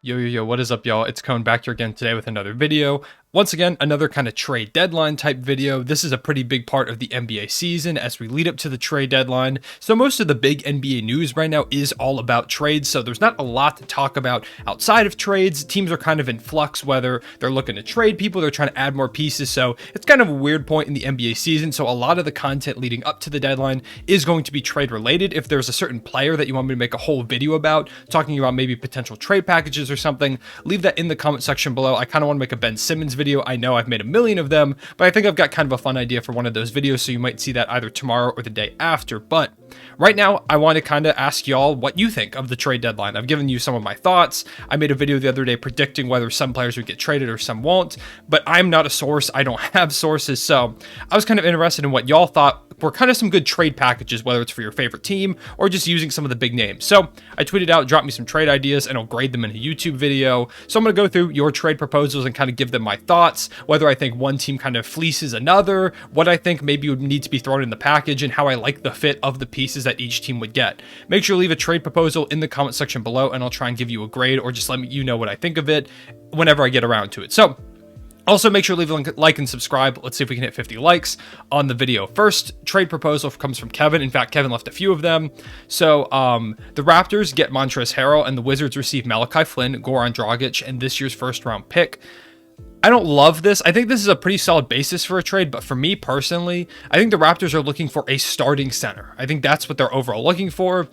Yo, what is up, y'all? It's Cone back here again today with another video. Once again, another kind of trade deadline type video. This is a pretty big part of the NBA season as we lead up to the trade deadline. So most of the big NBA news right now is all about trades. So there's not a lot to talk about outside of trades. Teams are kind of in flux, whether they're looking to trade people, they're trying to add more pieces. So it's kind of a weird point in the NBA season. So a lot of the content leading up to the deadline is going to be trade related. If there's a certain player that you want me to make a whole video about, talking about maybe potential trade packages or something, leave that in the comment section below. I kind of want to make a Ben Simmons video. I know I've made a million of them, but I think I've got kind of a fun idea for one of those videos, so you might see that either tomorrow or the day after. But right now, I want to kind of ask y'all what you think of the trade deadline. I've given you some of my thoughts. I made a video the other day predicting whether some players would get traded or some won't, but I'm not a source. I don't have sources, so I was kind of interested in what y'all thought were kind of some good trade packages, whether it's for your favorite team or just using some of the big names. So I tweeted out, drop me some trade ideas, and I'll grade them in a YouTube video. So I'm going to go through your trade proposals and kind of give them my thoughts, whether I think one team kind of fleeces another, what I think maybe would need to be thrown in the package, and how I like the fit of the pieces that each team would get. Make sure to leave a trade proposal in the comment section below, and I'll try and give you a grade or just let you know what I think of it whenever I get around to it. So also, make sure to leave a like and subscribe. Let's see if we can hit 50 likes on the video. First trade proposal comes from Kevin. In fact, Kevin left a few of them. So the Raptors get Montrezl Harrell, and the Wizards receive Malachi Flynn, Goran Dragic, and this year's first-round pick. I don't love this. I think this is a pretty solid basis for a trade, but for me personally, I think the Raptors are looking for a starting center. I think that's what they're overall looking for.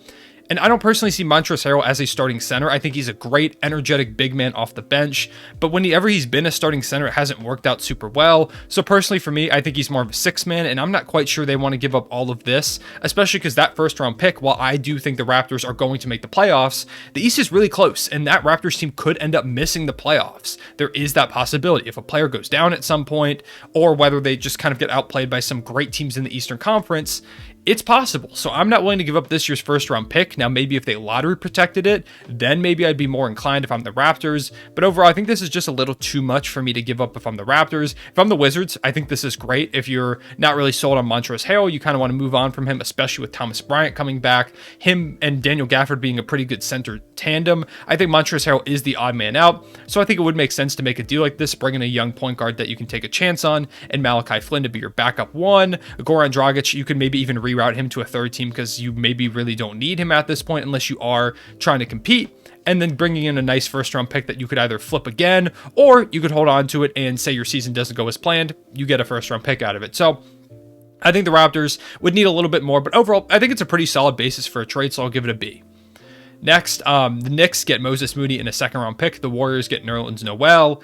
And I don't personally see Montrezl Harrell as a starting center. I think he's a great, energetic big man off the bench. But whenever he's been a starting center, it hasn't worked out super well. So personally for me, I think he's more of a six-man, and I'm not quite sure they want to give up all of this, especially because that first-round pick, while I do think the Raptors are going to make the playoffs, the East is really close, and that Raptors team could end up missing the playoffs. There is that possibility if a player goes down at some point, or whether they just kind of get outplayed by some great teams in the Eastern Conference. It's possible. So I'm not willing to give up this year's first round pick. Now, maybe if they lottery protected it, then maybe I'd be more inclined if I'm the Raptors. But overall, I think this is just a little too much for me to give up if I'm the Raptors. If I'm the Wizards, I think this is great. If you're not really sold on Montrezl Harrell, you kind of want to move on from him, especially with Thomas Bryant coming back, him and Daniel Gafford being a pretty good center tandem. I think Montrezl Harrell is the odd man out. So I think it would make sense to make a deal like this, bring in a young point guard that you can take a chance on, and Malachi Flynn to be your backup one. Goran Dragic, you can maybe even reroute him to a third team because you maybe really don't need him at this point unless you are trying to compete, and then bringing in a nice first round pick that you could either flip again, or you could hold on to it and say your season doesn't go as planned, you get a first round pick out of it. So I think the Raptors would need a little bit more, but overall I think it's a pretty solid basis for a trade, so I'll give it a B. Next, the Knicks get Moses Moody in a second round pick. The Warriors get Nerlens Noel.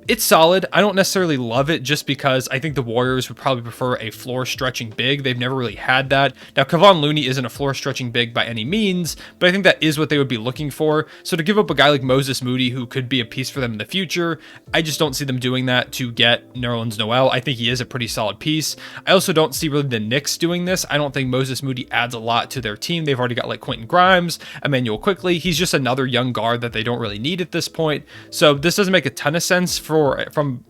It's solid. I don't necessarily love it just because I think the Warriors would probably prefer a floor stretching big. They've never really had that. Now, Kevon Looney isn't a floor stretching big by any means, but I think that is what they would be looking for. So to give up a guy like Moses Moody, who could be a piece for them in the future, I just don't see them doing that to get Nerlens Noel. I think he is a pretty solid piece. I also don't see really the Knicks doing this. I don't think Moses Moody adds a lot to their team. They've already got like Quentin Grimes, Emmanuel Quickley. He's just another young guard that they don't really need at this point. So this doesn't make a ton of sense from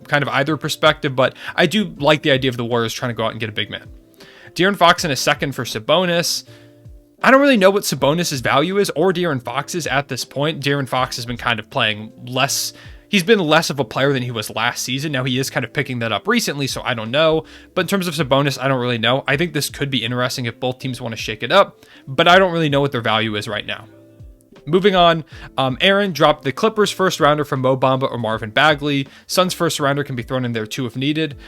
kind of either perspective, but I do like the idea of the Warriors trying to go out and get a big man. De'Aaron Fox in a second for Sabonis. I don't really know what Sabonis' value is or De'Aaron Fox's at this point. De'Aaron Fox has been kind of playing less. He's been less of a player than he was last season. Now he is kind of picking that up recently, so I don't know. But in terms of Sabonis, I don't really know. I think this could be interesting if both teams want to shake it up, but I don't really know what their value is right now. Moving on, Aaron dropped the Clippers first rounder from Mo Bamba or Marvin Bagley. Suns first rounder can be thrown in there too if needed.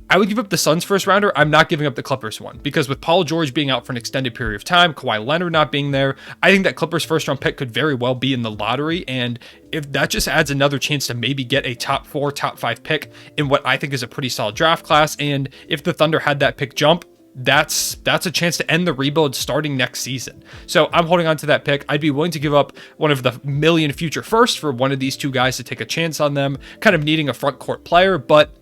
I would give up the Suns first rounder. I'm not giving up the Clippers one because with Paul George being out for an extended period of time, Kawhi Leonard not being there, I think that Clippers first round pick could very well be in the lottery. And if that just adds another chance to maybe get a top 4, top 5 pick in what I think is a pretty solid draft class. And if the Thunder had that pick jump, that's a chance to end the rebuild starting next season. So I'm holding on to that pick. I'd be willing to give up one of the million future firsts for one of these two guys to take a chance on them, kind of needing a front court player, but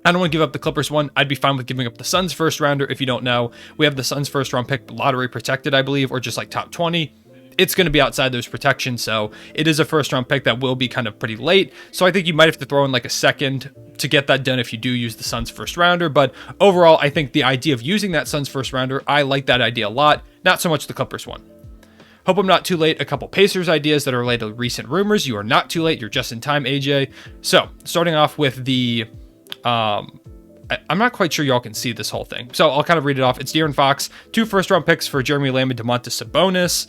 I don't want to give up the Clippers one. I'd be fine with giving up the Suns first rounder. If you don't know, we have the Suns first round pick lottery protected, I believe, or just like top 20. It's going to be outside those protections, so it is a first round pick that will be kind of pretty late. So I think you might have to throw in like a second to get that done if you do use the Suns first rounder. But overall, I think the idea of using that Suns first rounder, I like that idea a lot. Not so much the Clippers one. Hope I'm not too late. A couple Pacers ideas that are related to recent rumors. You are not too late. You're just in time, AJ. So starting off with the, I'm not quite sure y'all can see this whole thing, so I'll kind of read it off. It's De'Aaron Fox, 2 first-round picks for Jeremy Lamb and Domantas Sabonis.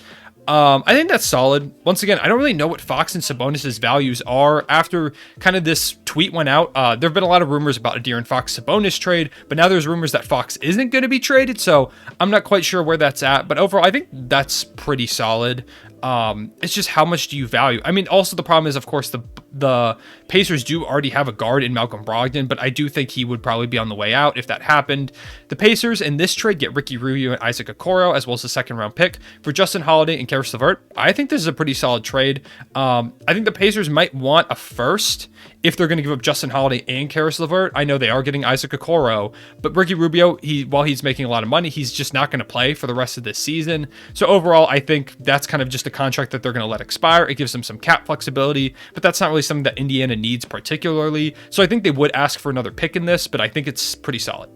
I think that's solid. Once again, I don't really know what Fox and Sabonis' values are. After kind of this tweet went out, there have been a lot of rumors about a De'Aaron Fox-Sabonis trade, but now there's rumors that Fox isn't going to be traded, so I'm not quite sure where that's at. But overall, I think that's pretty solid. It's just how much do you value? I mean, also the problem is, of course, the Pacers do already have a guard in Malcolm Brogdon, but I do think he would probably be on the way out if that happened. The Pacers in this trade get Ricky Rubio and Isaac Okoro, as well as a second-round pick for Justin Holiday and Karis LeVert. I think this is a pretty solid trade. I think the Pacers might want a first if they're going to give up Justin Holiday and Karis LeVert. I know they are getting Isaac Okoro, but Ricky Rubio, while he's making a lot of money, he's just not going to play for the rest of this season. So overall, I think that's kind of just a contract that they're going to let expire. It gives them some cap flexibility, but that's not really something that Indiana needs particularly. So I think they would ask for another pick in this, but I think it's pretty solid.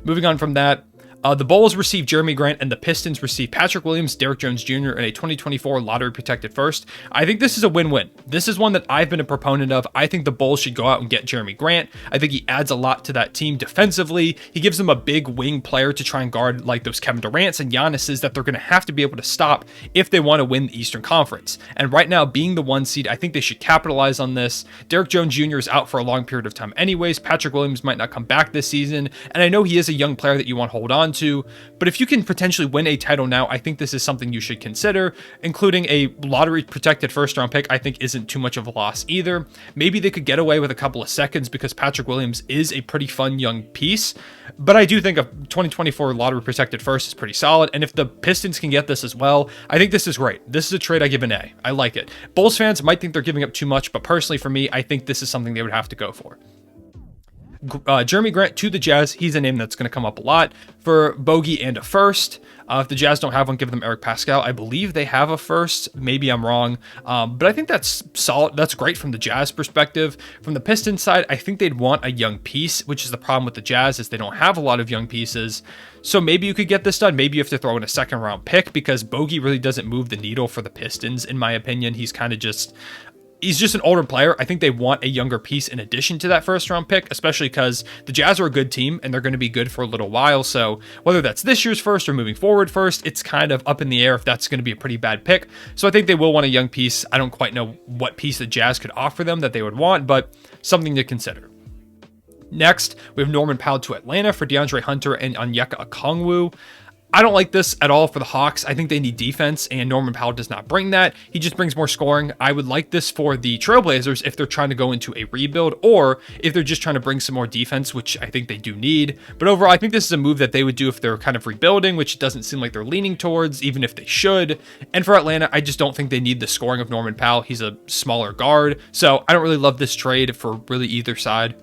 Moving on from that, the Bulls received Jeremy Grant and the Pistons received Patrick Williams, Derrick Jones Jr., and a 2024 lottery protected first. I think this is a win-win. This is one that I've been a proponent of. I think the Bulls should go out and get Jeremy Grant. I think he adds a lot to that team defensively. He gives them a big wing player to try and guard like those Kevin Durant's and Giannis's that they're going to have to be able to stop if they want to win the Eastern Conference. And right now, being the 1 seed, I think they should capitalize on this. Derrick Jones Jr. is out for a long period of time anyways. Patrick Williams might not come back this season. And I know he is a young player that you want to hold on to, but if you can potentially win a title now, I think this is something you should consider. Including a lottery protected first round pick, I think isn't too much of a loss either. Maybe they could get away with a couple of seconds because Patrick Williams is a pretty fun young piece, but I do think a 2024 lottery protected first is pretty solid. And if the Pistons can get this as well, I think this is great. This is a trade I give an A. I like it. Bulls fans might think they're giving up too much, but personally for me, I think this is something they would have to go for. Jeremy Grant to the Jazz. He's a name that's going to come up a lot for Bogey and a first. If the Jazz don't have one, give them Eric Pascal. I believe they have a first. Maybe I'm wrong. But I think that's solid. That's great from the Jazz perspective. From the Pistons side, I think they'd want a young piece, which is the problem with the Jazz is they don't have a lot of young pieces. So maybe you could get this done. Maybe you have to throw in a second round pick because Bogey really doesn't move the needle for the Pistons, in my opinion. He's just an older player. I think they want a younger piece in addition to that first round pick, especially because the Jazz are a good team and they're going to be good for a little while. So whether that's this year's first or moving forward first, it's kind of up in the air if that's going to be a pretty bad pick. So I think they will want a young piece. I don't quite know what piece the Jazz could offer them that they would want, but something to consider. Next, we have Norman Powell to Atlanta for DeAndre Hunter and Onyeka Okongwu. I don't like this at all for the Hawks. I think they need defense, and Norman Powell does not bring that. He just brings more scoring. I would like this for the Trailblazers if they're trying to go into a rebuild, or if they're just trying to bring some more defense, which I think they do need. But overall, I think this is a move that they would do if they're kind of rebuilding, which doesn't seem like they're leaning towards, even if they should. And for Atlanta, I just don't think they need the scoring of Norman Powell. He's a smaller guard, so I don't really love this trade for really either side.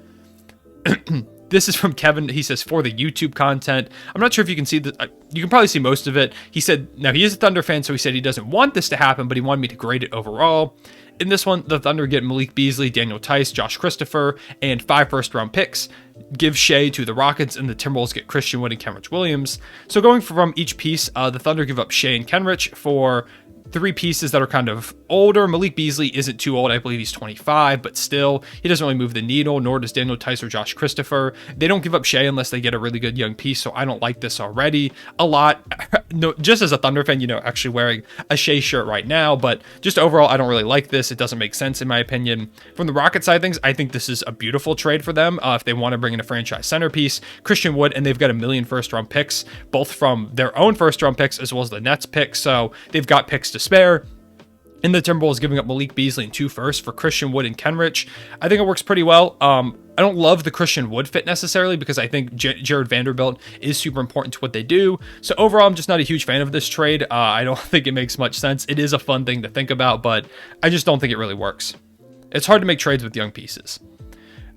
This is from Kevin. He says, for the YouTube content. I'm not sure if you can see the. You can probably see most of it. He said, now he is a Thunder fan, so he said he doesn't want this to happen, but he wanted me to grade it overall. In this one, the Thunder get Malik Beasley, Daniel Tice, Josh Christopher, and 5 first-round picks. Give Shea to the Rockets, and the Timberwolves get Christian Wood and Kenrich Williams. So going from each piece, the Thunder give up Shea and Kenrich for 3 pieces that are kind of older. Malik Beasley isn't too old. I believe he's 25, but still, he doesn't really move the needle, nor does Daniel Tice or Josh Christopher. They don't give up Shea unless they get a really good young piece, so I don't like this already a lot. No, just as a Thunder fan, actually wearing a Shea shirt right now, but just overall, I don't really like this. It doesn't make sense in my opinion. From the Rocket side of things, I think this is a beautiful trade for them if they want to bring in a franchise centerpiece, Christian Wood, and they've got 1 million first-round picks, both from their own first-round picks as well as the Nets picks, so they've got picks to spare. In the Timberwolves giving up Malik Beasley and 2 firsts for Christian Wood and Kenrich. I think it works pretty well. I don't love the Christian Wood fit necessarily because I think Jared Vanderbilt is super important to what they do. So overall, I'm just not a huge fan of this trade. I don't think it makes much sense. It is a fun thing to think about, but I just don't think it really works. It's hard to make trades with young pieces.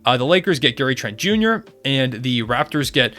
The Lakers get Gary Trent Jr., and the Raptors get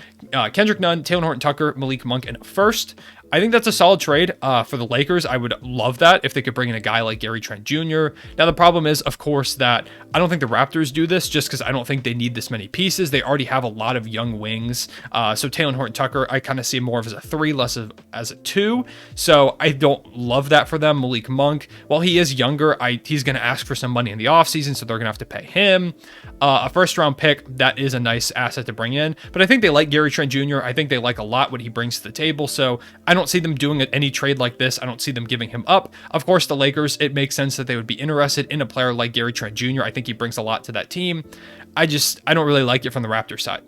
Kendrick Nunn, Taylor Horton Tucker, Malik Monk, and a first. I think that's a solid trade for the Lakers. I would love that if they could bring in a guy like Gary Trent Jr. Now, the problem is, of course, that I don't think the Raptors do this just because I don't think they need this many pieces. They already have a lot of young wings. So Taylor Horton-Tucker, I kind of see more of as a 3, less of as a 2. So I don't love that for them. Malik Monk, while he is younger, he's going to ask for some money in the offseason, so they're going to have to pay him. A first-round pick, that is a nice asset to bring in. But I think they like Gary Trent Jr. I think they like a lot what he brings to the table. So I don't see them doing any trade like this. I don't see them giving him up. Of course, the Lakers, it makes sense that they would be interested in a player like Gary Trent Jr. I think he brings a lot to that team. I don't really like it from the Raptors side.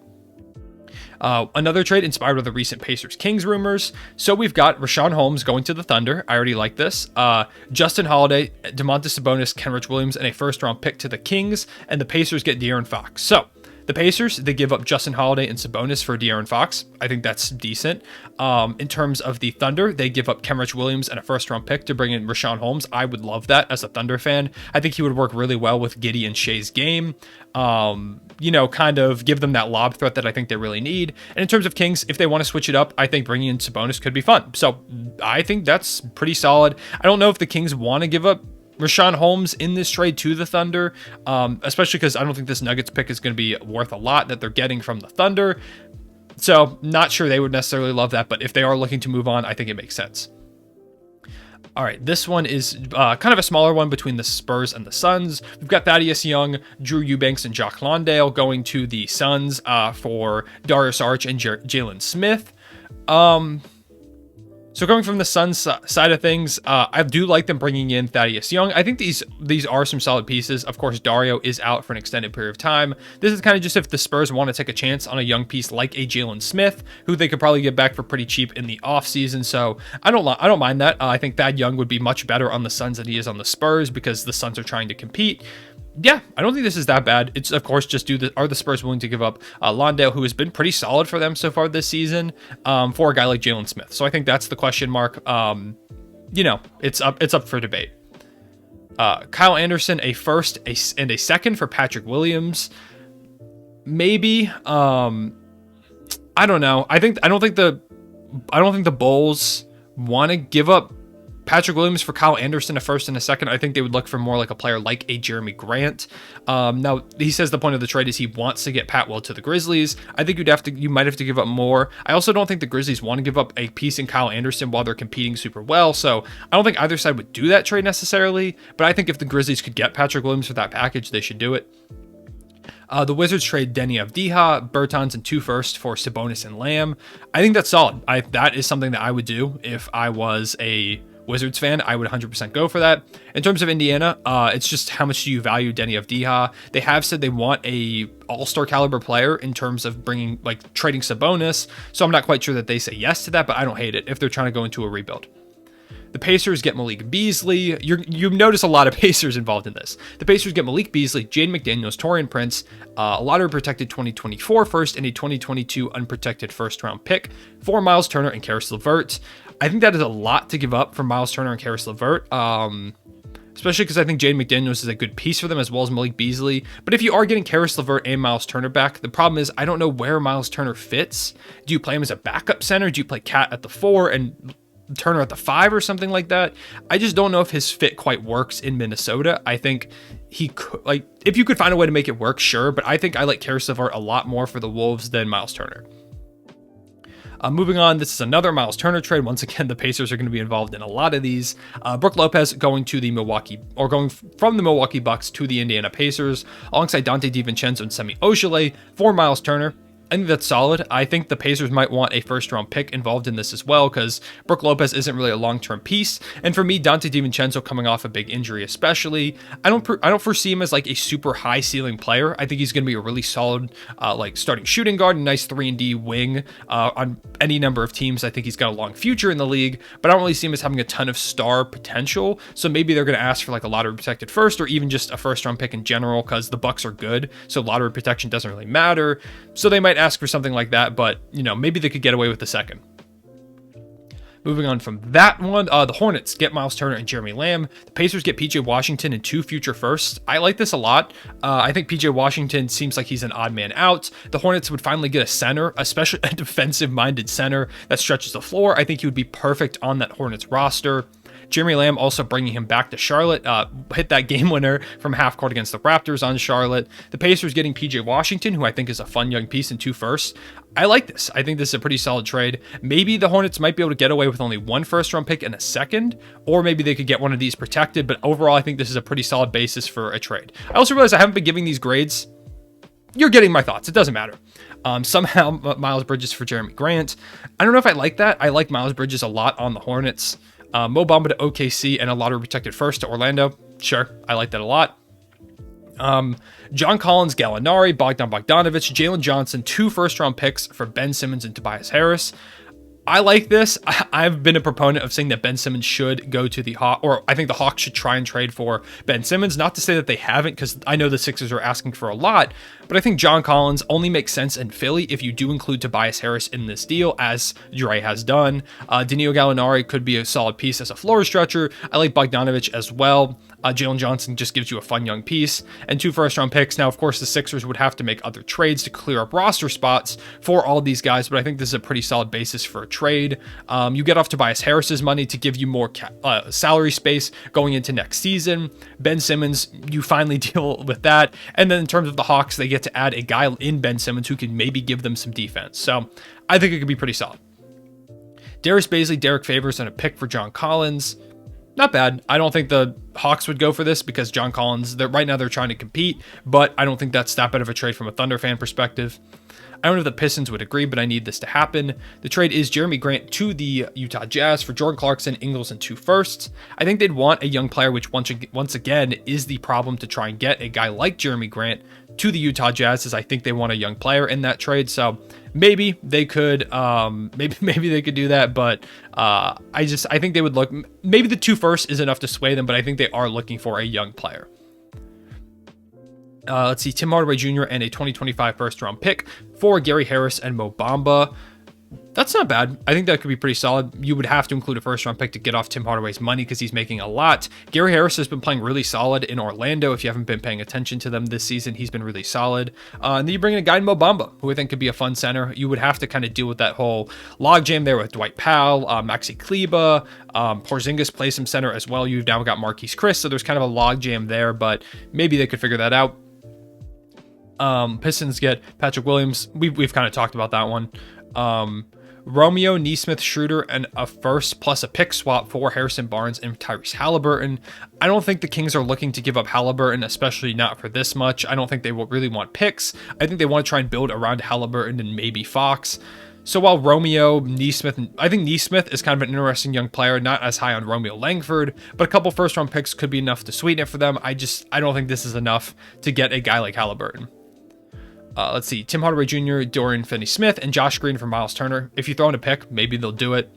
Another trade inspired by the recent Pacers-Kings rumors. So we've got Richaun Holmes going to the Thunder. I already like this. Justin Holiday, Domantas Sabonis, Kenrich Williams, and a first-round pick to the Kings. And the Pacers get De'Aaron Fox. So the Pacers, they give up Justin Holiday and Sabonis for De'Aaron Fox. I think that's decent. In terms of the Thunder, they give up Kenrich Williams and a first-round pick to bring in Richaun Holmes. I would love that as a Thunder fan. I think he would work really well with Giddey and Shea's game. Kind of give them that lob threat that I think they really need. And in terms of Kings, if they want to switch it up, I think bringing in Sabonis could be fun. So I think that's pretty solid. I don't know if the Kings want to give up Richaun Holmes in this trade to the Thunder, especially because I don't think this Nuggets pick is going to be worth a lot that they're getting from the Thunder. So not sure they would necessarily love that, but if they are looking to move on, I think it makes sense. All right, this one is kind of a smaller one between the Spurs and the Suns. We've got Thaddeus Young, Drew Eubanks, and Jock Landale going to the Suns for Darius Arch and Jalen Smith. So going from the Suns side of things, I do like them bringing in Thaddeus Young. I think these are some solid pieces. Of course, Dario is out for an extended period of time. This is kind of just if the Spurs want to take a chance on a young piece like a Jalen Smith, who they could probably get back for pretty cheap in the offseason. So I don't mind that. I think Thad Young would be much better on the Suns than he is on the Spurs because the Suns are trying to compete. Yeah, I don't think this is that bad. It's, of course, just are the Spurs willing to give up Landale, who has been pretty solid for them so far this season, for a guy like Jalen Smith? So I think that's the question mark. It's up for debate. Kyle Anderson, a first and a second for Patrick Williams. Maybe. I don't know. I don't think the Bulls want to give up Patrick Williams for Kyle Anderson, a first and a second. I think they would look for more like a player like a Jeremy Grant. Now, he says the point of the trade is he wants to get Pat Will to the Grizzlies. I think you might have to give up more. I also don't think the Grizzlies want to give up a piece in Kyle Anderson while they're competing super well. So I don't think either side would do that trade necessarily. But I think if the Grizzlies could get Patrick Williams for that package, they should do it. The Wizards trade Denny Avdija, Bertans, and 2 firsts for Sabonis and Lamb. I think that's solid. That is something that I would do if I was a Wizards fan. I would 100% go for that. In terms of Indiana, it's just how much do you value Denny Avdija? They have said they want a all-star caliber player in terms of trading Sabonis. So I'm not quite sure that they say yes to that, but I don't hate it if they're trying to go into a rebuild. The Pacers get Malik Beasley. You notice a lot of Pacers involved in this. The Pacers get Malik Beasley, Jaden McDaniels, Taurean Prince, a lottery protected 2024 first, and a 2022 unprotected first round pick for Myles Turner and Karis LeVert. I think that is a lot to give up for Myles Turner and Karis LeVert, especially because I think Jaden McDaniels is a good piece for them as well as Malik Beasley. But if you are getting Karis LeVert and Myles Turner back, the problem is I don't know where Myles Turner fits. Do you play him as a backup center? Do you play Cat at the 4 and Turner at the 5 or something like that? I just don't know if his fit quite works in Minnesota. I think he could, if you could find a way to make it work, sure, but I think I like Karis LeVert a lot more for the Wolves than Myles Turner. Moving on, this is another Myles Turner trade. Once again, the Pacers are going to be involved in a lot of these. Brook Lopez going from the Milwaukee Bucks to the Indiana Pacers, alongside Dante DiVincenzo and Semi Ojeleye for Myles Turner. I think that's solid. I think the Pacers might want a first-round pick involved in this as well because Brook Lopez isn't really a long-term piece. And for me, Dante DiVincenzo coming off a big injury especially, I don't foresee him as a super high-ceiling player. I think he's going to be a really solid starting shooting guard, a nice 3-and-D wing on any number of teams. I think he's got a long future in the league, but I don't really see him as having a ton of star potential. So maybe they're going to ask for a lottery-protected first or even just a first-round pick in general because the Bucks are good, so lottery protection doesn't really matter. So they might ask for something like that, but maybe they could get away with the second. Moving on from that one, the Hornets get Myles Turner and Jeremy Lamb. The Pacers get PJ Washington and 2 future firsts. I like this a lot. I think PJ Washington seems like he's an odd man out. The Hornets would finally get a center, especially a defensive-minded center that stretches the floor. I think he would be perfect on that Hornets roster. Jeremy Lamb also bringing him back to Charlotte, hit that game winner from half court against the Raptors on Charlotte. The Pacers getting PJ Washington, who I think is a fun young piece, and 2 firsts. I like this. I think this is a pretty solid trade. Maybe the Hornets might be able to get away with only 1 first-round pick and a second, or maybe they could get one of these protected, but overall, I think this is a pretty solid basis for a trade. I also realize I haven't been giving these grades. You're getting my thoughts. It doesn't matter. Somehow, Miles Bridges for Jeremy Grant. I don't know if I like that. I like Miles Bridges a lot on the Hornets. Mo Bamba to OKC and a lottery protected first to Orlando. Sure, I like that a lot. John Collins, Gallinari, Bogdan Bogdanovic, Jalen Johnson, 2 first-round picks for Ben Simmons and Tobias Harris. I like this. I've been a proponent of saying that Ben Simmons should go to the Hawks, or I think the Hawks should try and trade for Ben Simmons. Not to say that they haven't, because I know the Sixers are asking for a lot, but I think John Collins only makes sense in Philly if you do include Tobias Harris in this deal, as Dre has done. Danilo Gallinari could be a solid piece as a floor stretcher. I like Bogdanovic as well. Jalen Johnson just gives you a fun young piece, and 2 first-round picks. Now, of course, the Sixers would have to make other trades to clear up roster spots for all these guys, but I think this is a pretty solid basis for a trade. You get off Tobias Harris's money to give you more salary space going into next season. Ben Simmons, you finally deal with that. And then in terms of the Hawks, they get to add a guy in Ben Simmons who can maybe give them some defense. So I think it could be pretty solid. Darius Bazley, Derek Favors, and a pick for John Collins. Not bad. I don't think the Hawks would go for this because John Collins, right now they're trying to compete, but I don't think that's that bad of a trade from a Thunder fan perspective. I don't know if the Pistons would agree, but I need this to happen. The trade is Jeremy Grant to the Utah Jazz for Jordan Clarkson, Ingles, and 2 firsts. I think they'd want a young player, which once again is the problem to try and get a guy like Jeremy Grant to the Utah Jazz, as I think they want a young player in that trade. So maybe they could, maybe they could do that, but I think they would look. Maybe the 2 firsts is enough to sway them, but I think they are looking for a young player. Let's see, Tim Hardaway Jr. and a 2025 first-round pick for Gary Harris and Mo Bamba. That's not bad. I think that could be pretty solid. You would have to include a first-round pick to get off Tim Hardaway's money because he's making a lot. Gary Harris has been playing really solid in Orlando. If you haven't been paying attention to them this season, he's been really solid. And then you bring in a guy in Mo Bamba, who I think could be a fun center. You would have to kind of deal with that whole logjam there with Dwight Powell, Maxi Kleber. Porzingis plays some center as well. You've now got Marquise Chris, so there's kind of a logjam there, but maybe they could figure that out. Pistons get Patrick Williams. We've kind of talked about that one. Romeo, Nesmith, Schroeder, and a first plus a pick swap for Harrison Barnes and Tyrese Halliburton. I don't think the Kings are looking to give up Halliburton, especially not for this much. I don't think they will really want picks. I think they want to try and build around Halliburton and maybe Fox. So while Romeo, Nesmith, I think Nesmith is kind of an interesting young player, not as high on Romeo Langford, but a couple first-round picks could be enough to sweeten it for them. I don't think this is enough to get a guy like Halliburton. Let's see, Tim Hardaway Jr., Dorian Finney-Smith, and Josh Green for Myles Turner. If you throw in a pick, maybe they'll do it.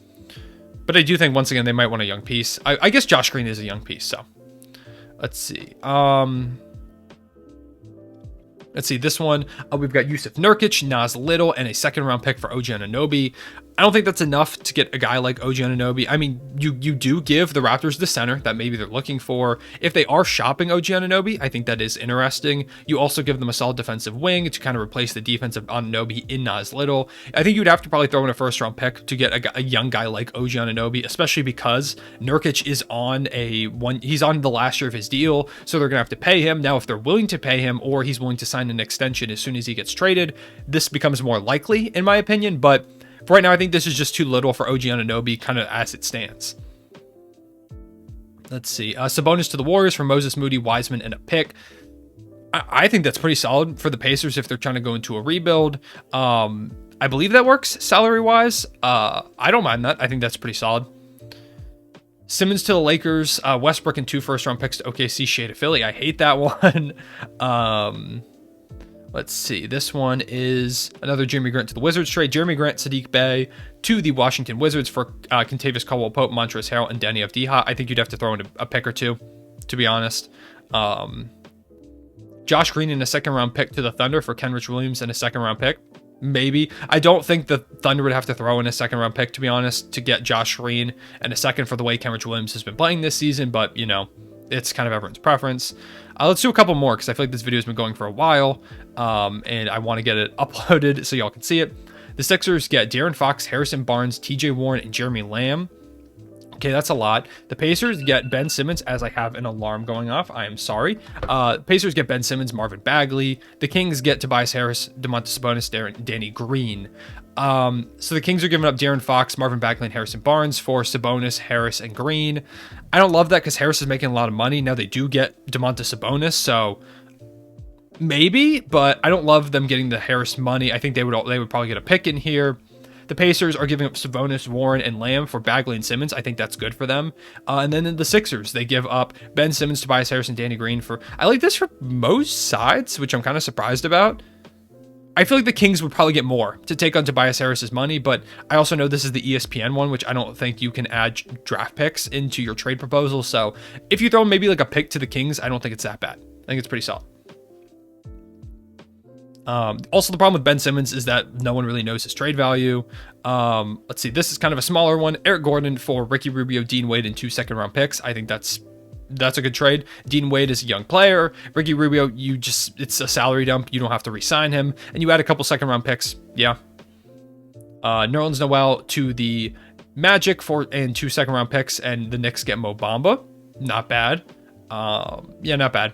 But I do think, once again, they might want a young piece. I guess Josh Green is a young piece, so. Let's see. Let's see, this one, we've got Yusuf Nurkic, Nas Little, and a second-round pick for OG Anunoby. I don't think that's enough to get a guy like OG Anunoby. I mean, you do give the Raptors the center that maybe they're looking for. If they are shopping OG Anunoby, I think that is interesting. You also give them a solid defensive wing to kind of replace the defense of Anunoby in Nas Little. I think you'd have to probably throw in a first-round pick to get a young guy like OG Anunoby, especially because Nurkic is he's on the last year of his deal, so they're going to have to pay him. Now, if they're willing to pay him or he's willing to sign an extension as soon as he gets traded, this becomes more likely, in my opinion, but for right now, I think this is just too little for OG Anunoby kind of as it stands. Let's see. Sabonis to the Warriors for Moses Moody, Wiseman, and a pick. I think that's pretty solid for the Pacers if they're trying to go into a rebuild. I believe that works salary-wise. I don't mind that. I think that's pretty solid. Simmons to the Lakers, Westbrook and 2 first-round picks to OKC, Shea to Philly. I hate that one. Let's see. This one is another Jeremy Grant to the Wizards trade. Jeremy Grant, Sadiq Bey to the Washington Wizards for Kentavious Caldwell-Pope, Montrezl Harrell, and Danny Avdija. I think you'd have to throw in a pick or two, to be honest. Josh Green and a second-round pick to the Thunder for Kenrich Williams and a second-round pick. Maybe. I don't think the Thunder would have to throw in a second round pick, to be honest, to get Josh Green and a second for the way Kenrich Williams has been playing this season, but, you know, it's kind of everyone's preference. Let's do a couple more because I feel like this video has been going for a while, and I want to get it uploaded so y'all can see it. The Sixers get De'Aaron Fox, Harrison Barnes, TJ Warren, and Jeremy Lamb. Okay, that's a lot. The Pacers get Ben Simmons, as I have an alarm going off. I am sorry. Pacers get Ben Simmons, Marvin Bagley. The Kings get Tobias Harris, Domantas Sabonis, Danny Green. So the Kings are giving up De'Aaron Fox, Marvin Bagley, and Harrison Barnes for Sabonis, Harris, and Green. I don't love that because Harris is making a lot of money. Now they do get Domantas Sabonis, so maybe, but I don't love them getting the Harris money. I think they would probably get a pick in here. The Pacers are giving up Sabonis, Warren, and Lamb for Bagley and Simmons. I think that's good for them. And then in the Sixers, they give up Ben Simmons, Tobias Harris, and Danny Green for... I like this for most sides, which I'm kind of surprised about. I feel like the Kings would probably get more to take on Tobias Harris's money, but I also know this is the ESPN one, which I don't think you can add draft picks into your trade proposal. So if you throw maybe like a pick to the Kings, I don't think it's that bad. I think it's pretty solid. Also, the problem with Ben Simmons is that no one really knows his trade value. Let's see. This is kind of a smaller one. Eric Gordon for Ricky Rubio, Dean Wade, and 2 second-round picks. I think that's a good trade. Dean Wade is a young player. Ricky Rubio, it's a salary dump. You don't have to re-sign him. And you add a couple second-round picks. Yeah. Nerlens Noel to the Magic and 2 second-round picks, and the Knicks get Mo Bamba. Not bad. Yeah, not bad.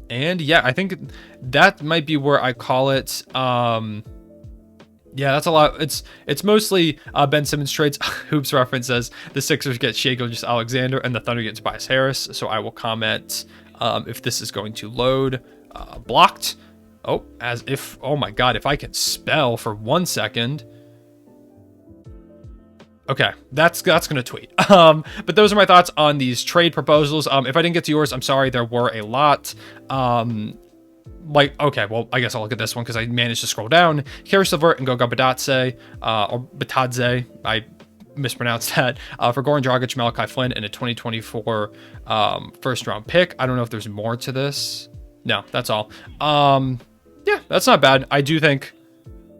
And yeah, I think that might be where I call it. Yeah, that's a lot. It's mostly Ben Simmons trades. Hoops Reference says the Sixers get Shai Gilgeous-Alexander and the Thunder get Tobias Harris. So I will comment if this is going to load. Blocked. Oh, oh my God, if I can spell for 1 second. Okay, that's gonna tweet. But those are my thoughts on these trade proposals. If I didn't get to yours, I'm sorry. There were a lot. Okay, well, I guess I'll look at this one because I managed to scroll down. Karis LeVert and Goga Batadze, or Batadze, I mispronounced that, for Goran Dragic, Malachi Flynn, and a 2024 first-round pick. I don't know if there's more to this. No, that's all. Yeah, that's not bad. I do think...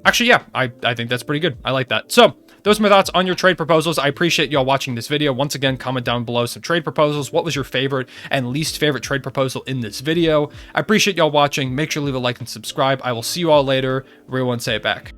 Actually, yeah, I think that's pretty good. I like that. So... those are my thoughts on your trade proposals. I appreciate y'all watching this video. Once again, comment down below some trade proposals. What was your favorite and least favorite trade proposal in this video? I appreciate y'all watching. Make sure to leave a like and subscribe. I will see you all later. Real one, say it back.